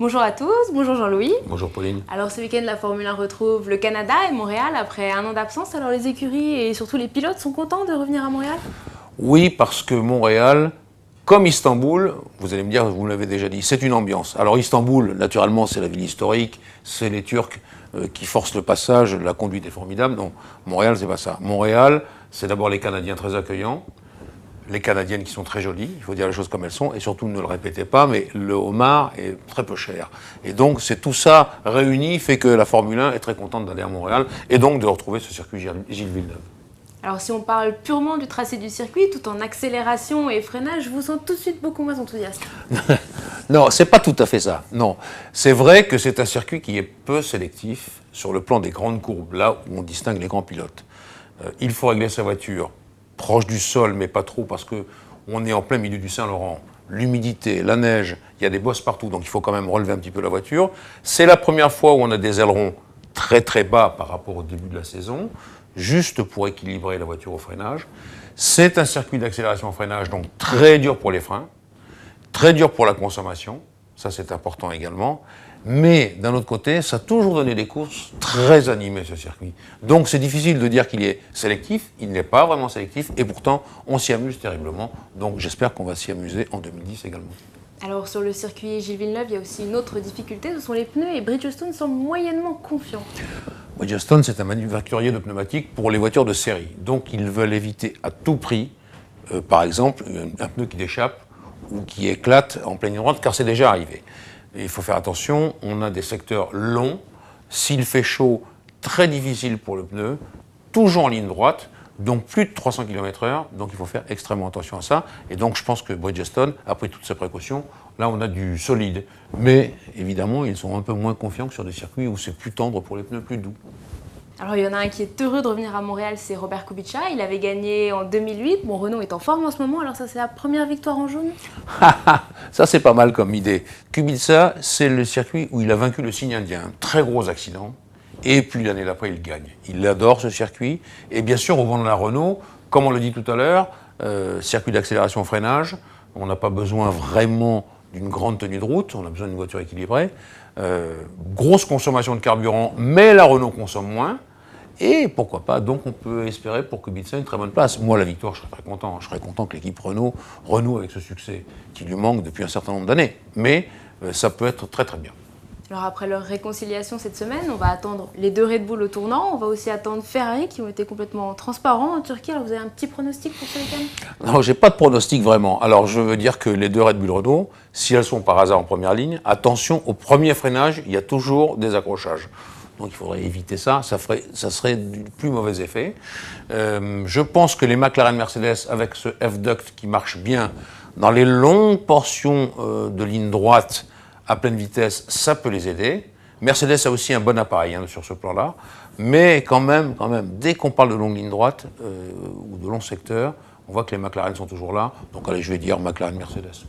Bonjour à tous, bonjour Jean-Louis. Bonjour Pauline. Alors ce week-end, la Formule 1 retrouve le Canada et Montréal après un an d'absence. Alors les écuries et surtout les pilotes sont contents de revenir à Montréal? Oui, parce que Montréal, comme Istanbul, vous allez me dire, vous l'avez déjà dit, c'est une ambiance. Alors Istanbul, naturellement, c'est la ville historique, c'est les Turcs qui forcent le passage, la conduite est formidable. Donc Montréal, c'est pas ça. Montréal, c'est d'abord les Canadiens très accueillants, les Canadiennes qui sont très jolies, il faut dire les choses comme elles sont, et surtout ne le répétez pas, mais le homard est très peu cher. Et donc c'est tout ça réuni fait que la Formule 1 est très contente d'aller à Montréal, et donc de retrouver ce circuit Gilles Villeneuve. Alors si on parle purement du tracé du circuit, tout en accélération et freinage, je vous sens tout de suite beaucoup moins enthousiaste. Non, c'est pas tout à fait ça. Non, c'est vrai que c'est un circuit qui est peu sélectif sur le plan des grandes courbes, là où on distingue les grands pilotes. Il faut régler sa voiture proche du sol, mais pas trop, parce qu'on est en plein milieu du Saint-Laurent. L'humidité, la neige, il y a des bosses partout, donc il faut quand même relever un petit peu la voiture. C'est la première fois où on a des ailerons très très bas par rapport au début de la saison, juste pour équilibrer la voiture au freinage. C'est un circuit d'accélération-freinage, donc très dur pour les freins, très dur pour la consommation, ça c'est important également. Mais d'un autre côté, ça a toujours donné des courses très animées, ce circuit. Donc c'est difficile de dire qu'il est sélectif, il n'est pas vraiment sélectif, et pourtant on s'y amuse terriblement. Donc j'espère qu'on va s'y amuser en 2010 également. Alors sur le circuit Gilles Villeneuve, il y a aussi une autre difficulté, ce sont les pneus, et Bridgestone semble moyennement confiant. Bridgestone, c'est un manufacturier de pneumatiques pour les voitures de série. Donc ils veulent éviter à tout prix, par exemple, un pneu qui déchappe ou qui éclate en pleine ligne droite, car c'est déjà arrivé. Et il faut faire attention, on a des secteurs longs, s'il fait chaud, très difficile pour le pneu, toujours en ligne droite, donc plus de 300 km/h, donc il faut faire extrêmement attention à ça. Et donc je pense que Bridgestone a pris toutes ces précautions. Là on a du solide, mais évidemment ils sont un peu moins confiants que sur des circuits où c'est plus tendre pour les pneus, plus doux. Alors il y en a un qui est heureux de revenir à Montréal, c'est Robert Kubica. Il avait gagné en 2008. Bon, Renault est en forme en ce moment, alors ça c'est la première victoire en jaune. Ça c'est pas mal comme idée. Kubica, c'est le circuit où il a vaincu le cygne indien. Un très gros accident. Et puis l'année d'après, il gagne. Il adore ce circuit. Et bien sûr, au vent de la Renault, comme on l'a dit tout à l'heure, circuit d'accélération-freinage, on n'a pas besoin vraiment d'une grande tenue de route, on a besoin d'une voiture équilibrée. Grosse consommation de carburant, mais la Renault consomme moins. Et pourquoi pas, donc on peut espérer pour Kubica une très bonne place. Moi, la victoire, je serais très content. Je serais content que l'équipe Renault renoue avec ce succès qui lui manque depuis un certain nombre d'années. Mais ça peut être très très bien. Alors après leur réconciliation cette semaine, on va attendre les deux Red Bull au tournant. On va aussi attendre Ferrari qui ont été complètement transparents en Turquie. Alors vous avez un petit pronostic pour ce week-end? Non, j'ai pas de pronostic vraiment. Alors je veux dire que les deux Red Bull Renault, si elles sont par hasard en première ligne, attention au premier freinage, il y a toujours des accrochages. Donc il faudrait éviter ça, ça serait du plus mauvais effet. Je pense que les McLaren Mercedes, avec ce F-Duct qui marche bien, dans les longues portions de ligne droite à pleine vitesse, ça peut les aider. Mercedes a aussi un bon appareil sur ce plan-là, mais quand même, dès qu'on parle de longue ligne droite ou de long secteur, on voit que les McLaren sont toujours là. Donc allez, je vais dire McLaren Mercedes.